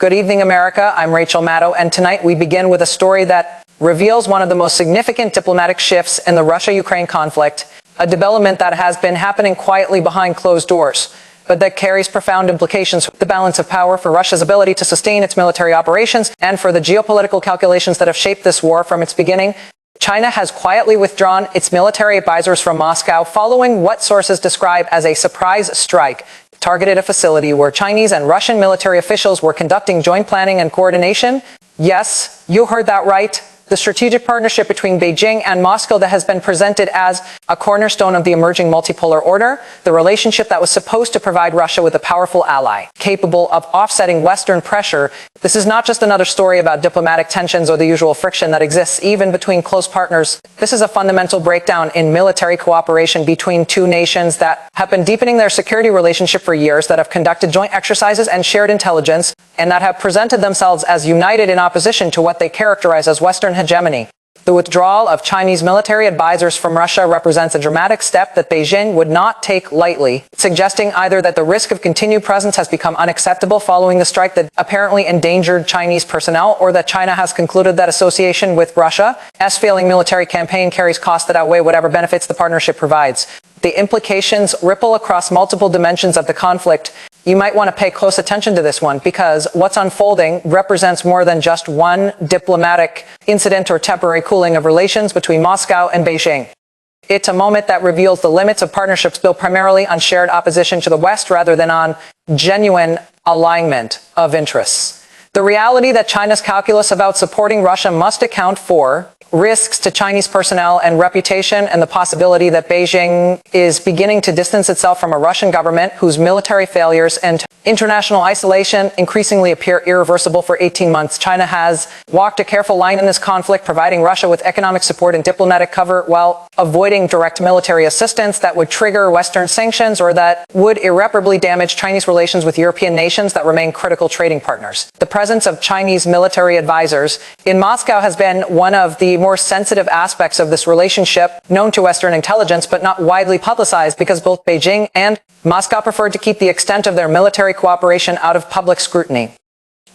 Good evening, America. I'm Rachel Maddow, and tonight we begin with a story that reveals one of the most significant diplomatic shifts in the Russia-Ukraine conflict, a development that has been happening quietly behind closed doors, but that carries profound implications for the balance of power, for Russia's ability to sustain its military operations, and for the geopolitical calculations that have shaped this war from its beginning. China has quietly withdrawn its military advisors from Moscow following what sources describe as a surprise strike targeted a facility where Chinese and Russian military officials were conducting joint planning and coordination. Yes, you heard that right. The strategic partnership between Beijing and Moscow that has been presented as a cornerstone of the emerging multipolar order, the relationship that was supposed to provide Russia with a powerful ally, capable of offsetting Western pressure. This is not just another story about diplomatic tensions or the usual friction that exists even between close partners. This is a fundamental breakdown in military cooperation between two nations that have been deepening their security relationship for years, that have conducted joint exercises and shared intelligence, and that have presented themselves as united in opposition to what they characterize as Western hegemony. The withdrawal of Chinese military advisors from Russia represents a dramatic step that Beijing would not take lightly, suggesting either that the risk of continued presence has become unacceptable following the strike that apparently endangered Chinese personnel, or that China has concluded that association with Russia's failing military campaign carries costs that outweigh whatever benefits the partnership provides. The implications ripple across multiple dimensions of the conflict. You might want to pay close attention to this one, because what's unfolding represents more than just one diplomatic incident or temporary cooling of relations between Moscow and Beijing. It's a moment that reveals the limits of partnerships built primarily on shared opposition to the West rather than on genuine alignment of interests. The reality that China's calculus about supporting Russia must account for risks to Chinese personnel and reputation, and the possibility that Beijing is beginning to distance itself from a Russian government whose military failures and international isolation increasingly appear irreversible. For 18 months, China has walked a careful line in this conflict, providing Russia with economic support and diplomatic cover while avoiding direct military assistance that would trigger Western sanctions or that would irreparably damage Chinese relations with European nations that remain critical trading partners. The presence of Chinese military advisors in Moscow has been one of the more sensitive aspects of this relationship, known to Western intelligence but not widely publicized, because both Beijing and Moscow preferred to keep the extent of their military cooperation out of public scrutiny.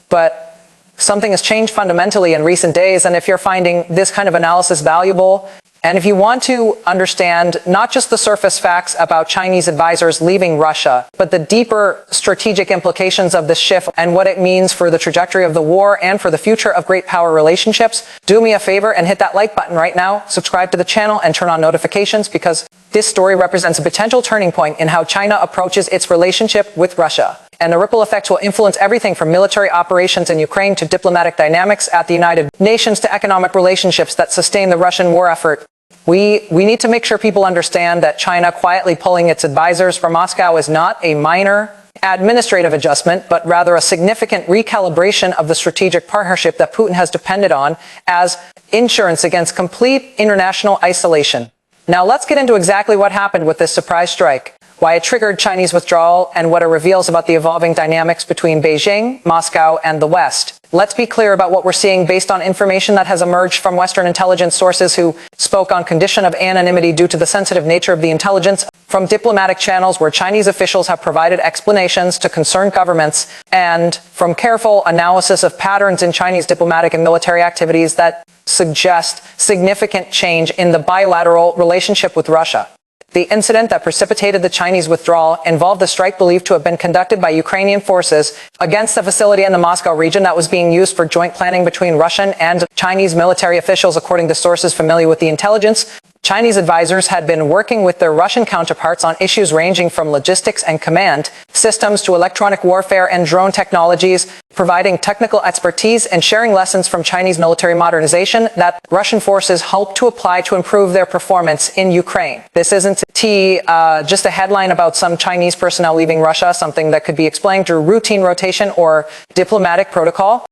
But something has changed fundamentally in recent days, and if you're finding this kind of analysis valuable, and if you want to understand not just the surface facts about Chinese advisors leaving Russia, but the deeper strategic implications of this shift and what it means for the trajectory of the war and for the future of great power relationships, do me a favor and hit that like button right now, subscribe to the channel, and turn on notifications, because this story represents a potential turning point in how China approaches its relationship with Russia. And the ripple effects will influence everything from military operations in Ukraine to diplomatic dynamics at the United Nations to economic relationships that sustain the Russian war effort. We need to make sure people understand that China quietly pulling its advisors from Moscow is not a minor administrative adjustment, but rather a significant recalibration of the strategic partnership that Putin has depended on as insurance against complete international isolation. Now let's get into exactly what happened with this surprise strike, why it triggered Chinese withdrawal, and what it reveals about the evolving dynamics between Beijing, Moscow, and the West. Let's be clear about what we're seeing based on information that has emerged from Western intelligence sources who spoke on condition of anonymity due to the sensitive nature of the intelligence, from diplomatic channels where Chinese officials have provided explanations to concerned governments, and from careful analysis of patterns in Chinese diplomatic and military activities that suggest significant change in the bilateral relationship with Russia. The incident that precipitated the Chinese withdrawal involved a strike believed to have been conducted by Ukrainian forces against a facility in the Moscow region that was being used for joint planning between Russian and Chinese military officials. According to sources familiar with the intelligence, Chinese advisors had been working with their Russian counterparts on issues ranging from logistics and command systems to electronic warfare and drone technologies, providing technical expertise and sharing lessons from Chinese military modernization that Russian forces hoped to apply to improve their performance in Ukraine. This isn't just a headline about some Chinese personnel leaving Russia, something that could be explained through routine rotation or diplomatic protocol.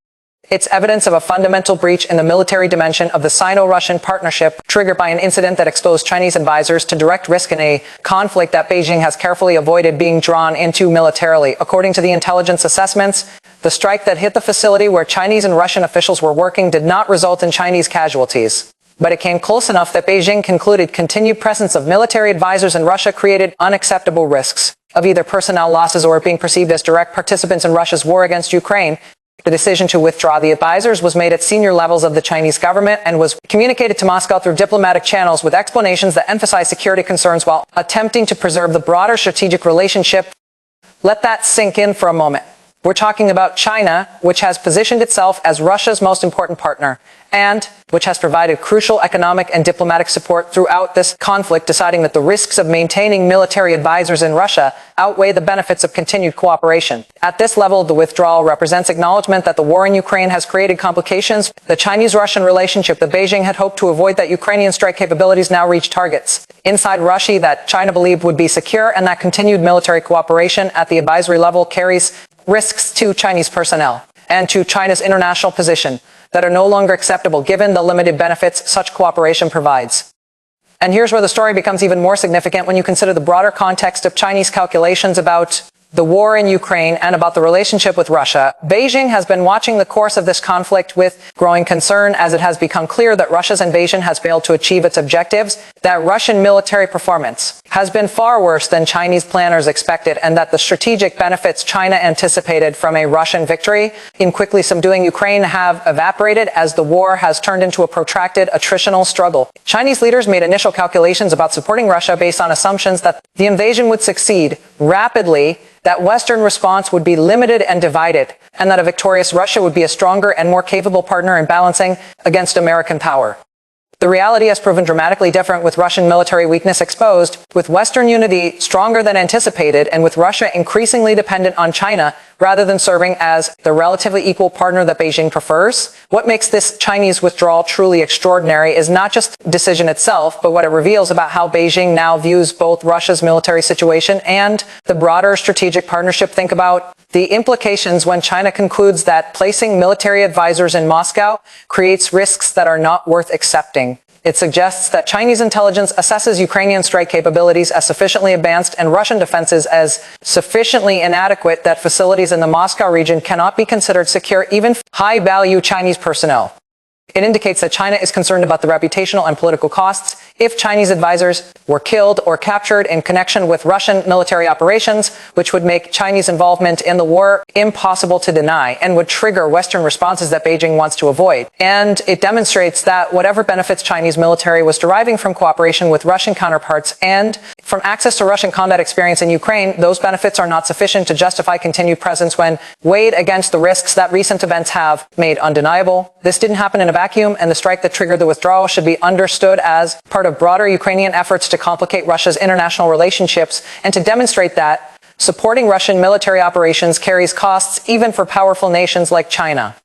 It's evidence of a fundamental breach in the military dimension of the Sino-Russian partnership, triggered by an incident that exposed Chinese advisors to direct risk in a conflict that Beijing has carefully avoided being drawn into militarily. According to the intelligence assessments, the strike that hit the facility where Chinese and Russian officials were working did not result in Chinese casualties. but it came close enough that Beijing concluded continued presence of military advisors in Russia created unacceptable risks of either personnel losses or being perceived as direct participants in Russia's war against Ukraine. The decision to withdraw the advisors was made at senior levels of the Chinese government and was communicated to Moscow through diplomatic channels with explanations that emphasize security concerns while attempting to preserve the broader strategic relationship. Let that sink in for a moment. We're talking about China, which has positioned itself as Russia's most important partner and which has provided crucial economic and diplomatic support throughout this conflict, deciding that the risks of maintaining military advisors in Russia outweigh the benefits of continued cooperation. At this level, the withdrawal represents acknowledgement that the war in Ukraine has created complications. The Chinese-Russian relationship that Beijing had hoped to avoid, that Ukrainian strike capabilities now reach targets inside Russia that China believed would be secure, and that continued military cooperation at the advisory level carries risks to Chinese personnel and to China's international position that are no longer acceptable given the limited benefits such cooperation provides. And here's where the story becomes even more significant when you consider the broader context of Chinese calculations about the war in Ukraine and about the relationship with Russia. Beijing has been watching the course of this conflict with growing concern as it has become clear that Russia's invasion has failed to achieve its objectives, that Russian military performance has been far worse than Chinese planners expected, and that the strategic benefits China anticipated from a Russian victory in quickly subduing Ukraine have evaporated as the war has turned into a protracted attritional struggle. Chinese leaders made initial calculations about supporting Russia based on assumptions that the invasion would succeed rapidly, that Western response would be limited and divided, and that a victorious Russia would be a stronger and more capable partner in balancing against American power. The reality has proven dramatically different, with Russian military weakness exposed, with Western unity stronger than anticipated, and with Russia increasingly dependent on China rather than serving as the relatively equal partner that Beijing prefers. What makes this Chinese withdrawal truly extraordinary is not just the decision itself, but what it reveals about how Beijing now views both Russia's military situation and the broader strategic partnership. Think about the implications when China concludes that placing military advisors in Moscow creates risks that are not worth accepting. It suggests that Chinese intelligence assesses Ukrainian strike capabilities as sufficiently advanced and Russian defenses as sufficiently inadequate that facilities in the Moscow region cannot be considered secure, even high-value Chinese personnel. It indicates that China is concerned about the reputational and political costs if Chinese advisors were killed or captured in connection with Russian military operations, which would make Chinese involvement in the war impossible to deny and would trigger Western responses that Beijing wants to avoid. And it demonstrates that whatever benefits Chinese military was deriving from cooperation with Russian counterparts and from access to Russian combat experience in Ukraine, those benefits are not sufficient to justify continued presence when weighed against the risks that recent events have made undeniable. This didn't happen in a vacuum, and the strike that triggered the withdrawal should be understood as part of broader Ukrainian efforts to complicate Russia's international relationships and to demonstrate that supporting Russian military operations carries costs even for powerful nations like China.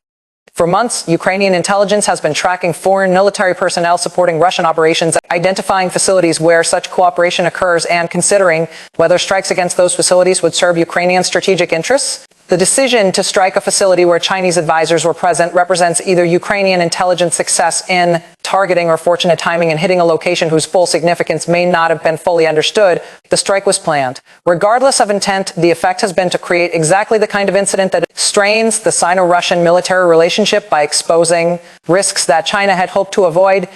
For months, Ukrainian intelligence has been tracking foreign military personnel supporting Russian operations, identifying facilities where such cooperation occurs and considering whether strikes against those facilities would serve Ukrainian strategic interests. The decision to strike a facility where Chinese advisors were present represents either Ukrainian intelligence success in targeting or fortunate timing in hitting a location whose full significance may not have been fully understood. The strike was planned. Regardless of intent, the effect has been to create exactly the kind of incident that strains the Sino-Russian military relationship by exposing risks that China had hoped to avoid.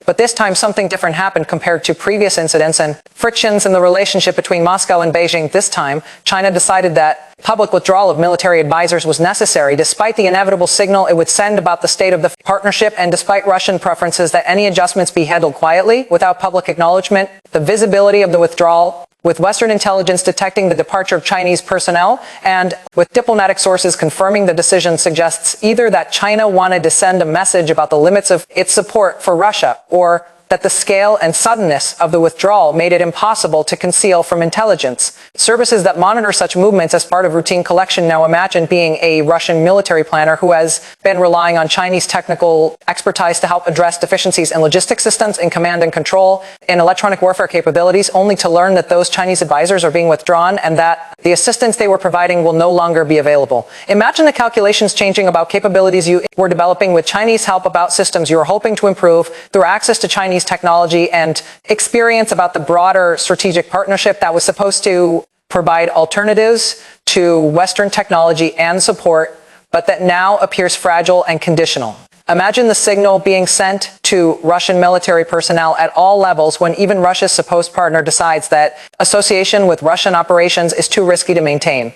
But this time something different happened compared to previous incidents and frictions in the relationship between Moscow and Beijing. This time, China decided that public withdrawal of military advisors was necessary, despite the inevitable signal it would send about the state of the partnership and despite Russian preferences that any adjustments be handled quietly, without public acknowledgement. The visibility of the withdrawal, with Western intelligence detecting the departure of Chinese personnel and with diplomatic sources confirming the decision, suggests either that China wanted to send a message about the limits of its support for Russia, or that the scale and suddenness of the withdrawal made it impossible to conceal from intelligence services that monitor such movements as part of routine collection. Now imagine being a Russian military planner who has been relying on Chinese technical expertise to help address deficiencies in logistics systems, in command and control, in electronic warfare capabilities, only to learn that those Chinese advisors are being withdrawn and that the assistance they were providing will no longer be available. Imagine the calculations changing about capabilities you were developing with Chinese help, about systems you were hoping to improve through access to Chinese technology and experience, about the broader strategic partnership that was supposed to provide alternatives to Western technology and support, but that now appears fragile and conditional. Imagine the signal being sent to Russian military personnel at all levels when even Russia's supposed partner decides that association with Russian operations is too risky to maintain.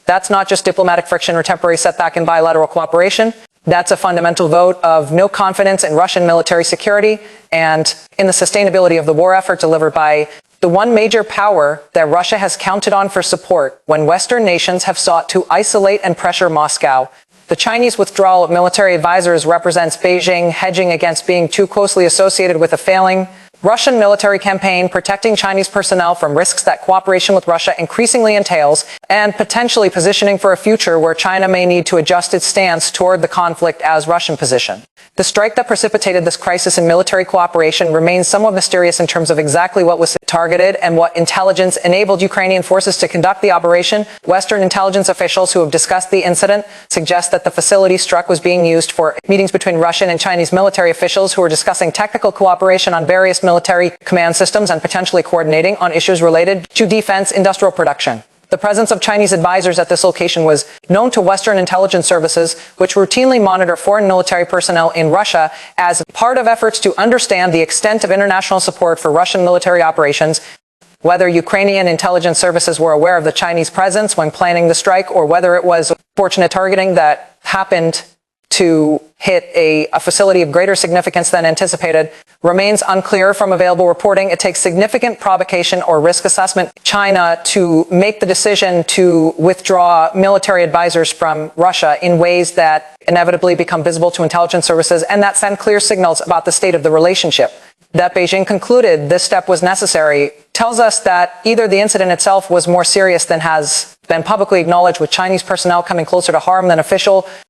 That's not just diplomatic friction or temporary setback in bilateral cooperation. That's a fundamental vote of no confidence in Russian military security and in the sustainability of the war effort delivered by the one major power that Russia has counted on for support when Western nations have sought to isolate and pressure Moscow. The Chinese withdrawal of military advisors represents Beijing hedging against being too closely associated with a failing Russian military campaign, protecting Chinese personnel from risks that cooperation with Russia increasingly entails, and potentially positioning for a future where China may need to adjust its stance toward the conflict as Russian position. The strike that precipitated this crisis in military cooperation remains somewhat mysterious in terms of exactly what was targeted and what intelligence enabled Ukrainian forces to conduct the operation. Western intelligence officials who have discussed the incident suggest that the facility struck was being used for meetings between Russian and Chinese military officials who were discussing technical cooperation on various military command systems and potentially coordinating on issues related to defense industrial production. The presence of Chinese advisors at this location was known to Western intelligence services, which routinely monitor foreign military personnel in Russia as part of efforts to understand the extent of international support for Russian military operations. Whether Ukrainian intelligence services were aware of the Chinese presence when planning the strike, or whether it was fortunate targeting that happened to hit a facility of greater significance than anticipated, remains unclear from available reporting. It takes significant provocation or risk assessment China to make the decision to withdraw military advisors from Russia in ways that inevitably become visible to intelligence services and that send clear signals about the state of the relationship. That Beijing concluded this step was necessary tells us that either the incident itself was more serious than has been publicly acknowledged, with Chinese personnel coming closer to harm than official